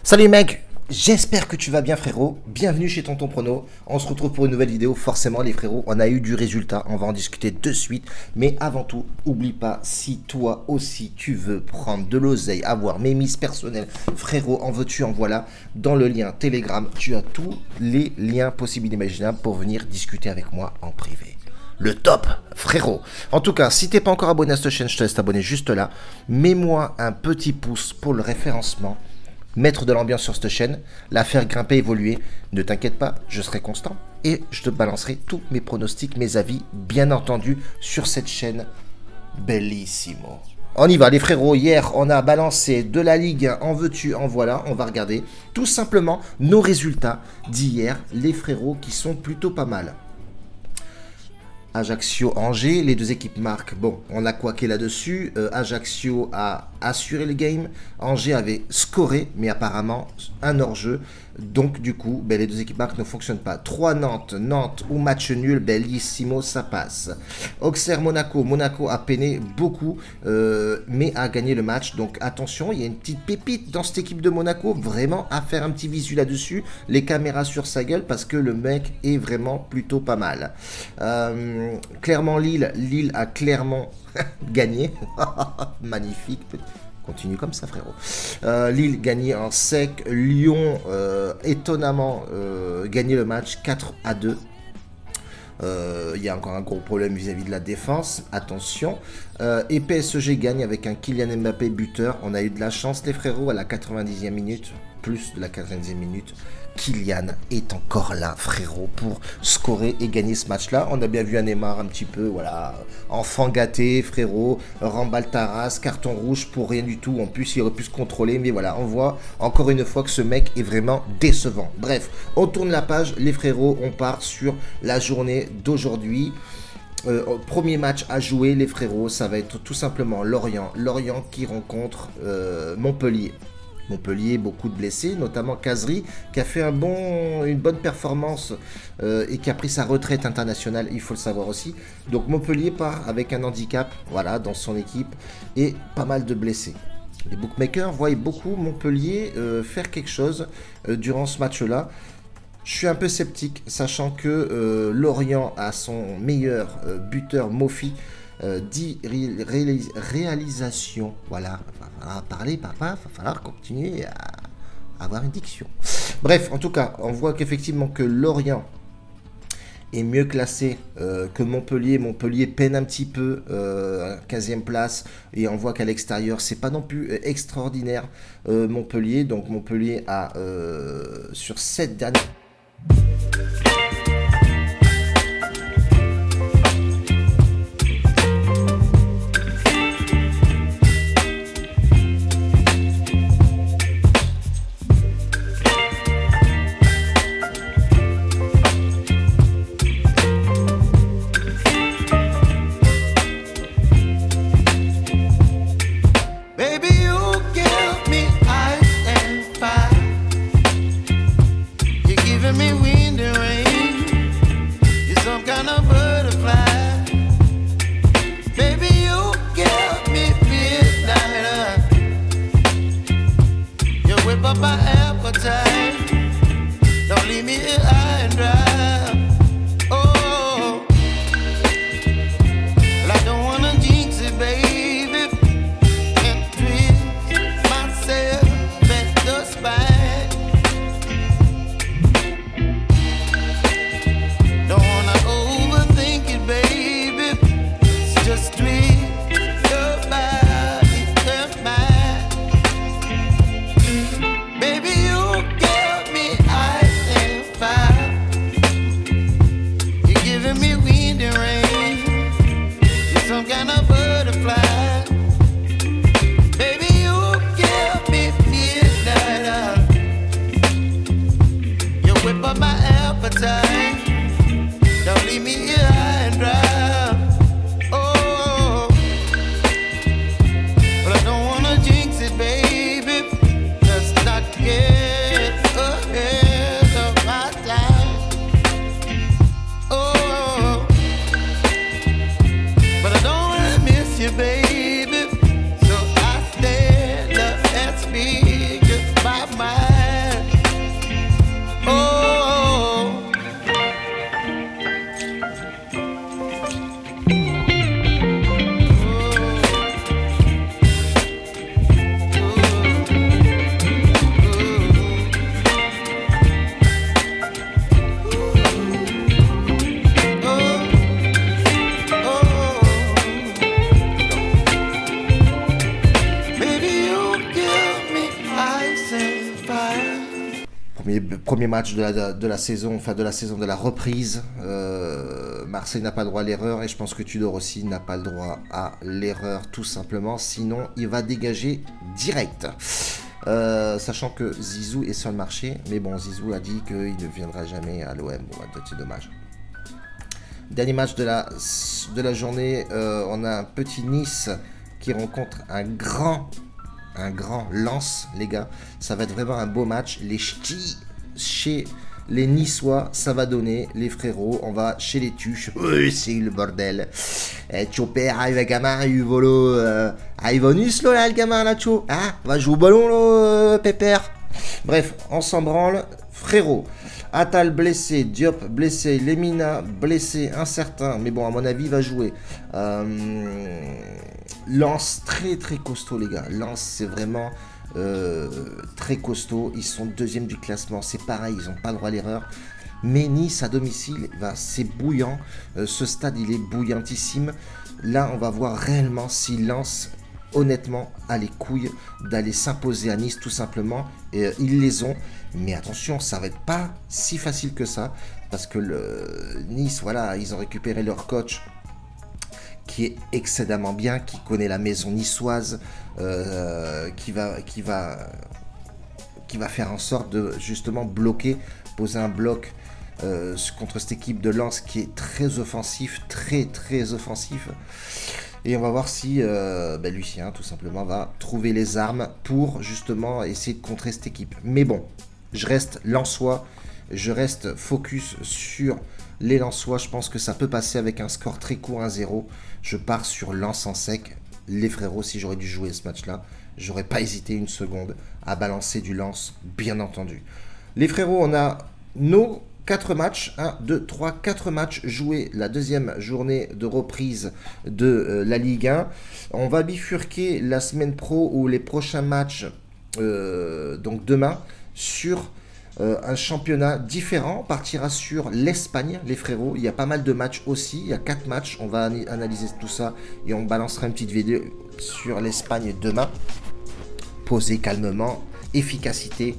Salut mec, j'espère que tu vas bien frérot, bienvenue chez Tonton Prono, on se retrouve pour une nouvelle vidéo, forcément les frérots, on a eu du résultat, on va en discuter de suite, mais avant tout, oublie pas, si toi aussi tu veux prendre de l'oseille, avoir mes mises personnelles, frérot, en veux-tu, en voilà, dans le lien Telegram, tu as tous les liens possibles et imaginables pour venir discuter avec moi en privé. Le top, frérot. En tout cas, si t'es pas encore abonné à cette chaîne, je te laisse t'abonner juste là. Mets-moi un petit pouce pour le référencement. Mettre de l'ambiance sur cette chaîne, la faire grimper, évoluer. Ne t'inquiète pas, je serai constant. Et je te balancerai tous mes pronostics, mes avis, bien entendu, sur cette chaîne. Bellissimo. On y va les frérots, hier on a balancé de la Ligue, en veux-tu, en voilà, on va regarder tout simplement nos résultats d'hier, les frérots qui sont plutôt pas mal. Ajaccio-Angers, les deux équipes marquent. Bon, on a quaqué là-dessus. Ajaccio a assuré le game. Angers avait scoré, mais apparemment un hors-jeu. Donc, du coup, les deux équipes marquent ne fonctionnent pas. 3 Nantes, Nantes ou match nul, bellissimo, ça passe. Auxerre-Monaco, Monaco a peiné beaucoup, mais a gagné le match. Donc, attention, il y a une petite pépite dans cette équipe de Monaco. Vraiment, à faire un petit visu là-dessus. Les caméras sur sa gueule, parce que le mec est vraiment plutôt pas mal. Clermont-Lille, Lille a clairement gagné. Magnifique. Continue comme ça, frérot. Lille gagné en sec. Lyon, étonnamment, gagné le match 4-2. Il y a encore un gros problème vis-à-vis de la défense. Attention. Et PSG gagne avec un Kylian Mbappé buteur. On a eu de la chance, les frérots, à la 90e minute. Plus de la 90e minute. Kylian est encore là, frérot, pour scorer et gagner ce match-là. On a bien vu un Neymar un petit peu, voilà, enfant gâté, frérot, remballe ta race, carton rouge pour rien du tout. En plus, il aurait pu se contrôler, mais voilà, on voit encore une fois que ce mec est vraiment décevant. Bref, on tourne la page, les frérots, on part sur la journée d'aujourd'hui. Premier match à jouer, les frérots, ça va être tout simplement Lorient. Lorient qui rencontre Montpellier. Montpellier, beaucoup de blessés, notamment Kazri, qui a fait une bonne performance et qui a pris sa retraite internationale, il faut le savoir aussi. Donc Montpellier part avec un handicap, voilà, dans son équipe, et pas mal de blessés. Les bookmakers voient beaucoup Montpellier faire quelque chose durant ce match-là. Je suis un peu sceptique, sachant que Lorient a son meilleur buteur, Mofi, 10 réalisations, voilà, il va falloir parler papa, il va falloir continuer à avoir une diction. Bref, en tout cas, on voit qu'effectivement que Lorient est mieux classé que Montpellier. Montpellier peine un petit peu, 15e place, et on voit qu'à l'extérieur, c'est pas non plus extraordinaire Montpellier, donc Montpellier a sur 7 dernières... Baby, you give me ice and fire. Premier match de la saison, enfin de la reprise. Marseille n'a pas le droit à l'erreur et je pense que Tudor aussi n'a pas le droit à l'erreur tout simplement. Sinon, il va dégager direct. Sachant que Zizou est sur le marché. Mais bon, Zizou a dit qu'il ne viendra jamais à l'OM. Bon, c'est dommage. Dernier match de la journée. On a un petit Nice qui rencontre un grand Lens, les gars. Ça va être vraiment un beau match. Les ch'tis chez les Niçois, ça va donner. Les frérots, on va chez les tuches. Oui, c'est le bordel. Chopper arrive le gamin, il volo. Il va nus là, le gamin là, Cho. Hein, va jouer au ballon là, pépère. Bref, on s'en branle. Frérot. Attal blessé, Diop blessé, Lemina blessé, incertain, mais bon, à mon avis, il va jouer. Lens, très costaud, les gars. Lens, c'est vraiment très costaud. Ils sont deuxième du classement, c'est pareil, ils n'ont pas le droit à l'erreur. Mais Nice, à domicile, c'est bouillant. Ce stade, il est bouillantissime. Là, on va voir réellement si Lens, honnêtement, a les couilles d'aller s'imposer à Nice, tout simplement. Et ils les ont. Mais attention, ça va être pas si facile que ça. Parce que Nice, voilà, ils ont récupéré leur coach qui est excédemment bien, qui connaît la maison niçoise, qui va faire en sorte de justement bloquer, poser un bloc contre cette équipe de Lens qui est très offensif, très offensif. Et on va voir si Lucien, tout simplement, va trouver les armes pour justement essayer de contrer cette équipe. Mais bon, je reste lensois, je reste focus sur les Lensois. Je pense que ça peut passer avec un score très court, 1-0. Je pars sur Lens en sec. Les frérots, si j'aurais dû jouer ce match-là, j'aurais pas hésité une seconde à balancer du Lens, bien entendu. Les frérots, on a nos 4 matchs, 1, 2, 3, 4 matchs joués, la deuxième journée de reprise de la Ligue 1. On va bifurquer la semaine pro ou les prochains matchs, donc demain, sur un championnat différent. On partira sur l'Espagne, les frérots. Il y a pas mal de matchs aussi, il y a 4 matchs. On va analyser tout ça et on balancera une petite vidéo sur l'Espagne demain. Posez calmement, efficacité.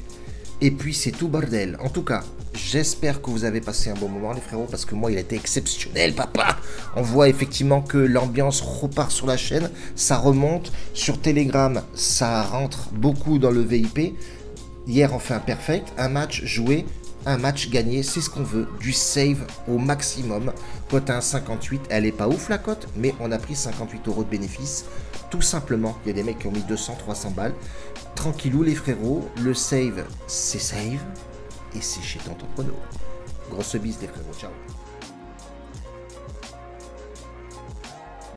Et puis c'est tout bordel. En tout cas, j'espère que vous avez passé un bon moment les frérots, parce que moi il a été exceptionnel, papa. On voit effectivement que l'ambiance repart sur la chaîne, ça remonte. Sur Telegram, ça rentre beaucoup dans le VIP. Hier on fait un perfect, un match joué, un match gagné, c'est ce qu'on veut. Du save au maximum. Cote à 1,58, elle est pas ouf la cote, mais on a pris 58 € de bénéfice. Tout simplement, il y a des mecs qui ont mis 200, 300 balles. Tranquillou les frérots, le save, c'est save. Et c'est chez Tonton Prono. Grosse bise les frérots, ciao.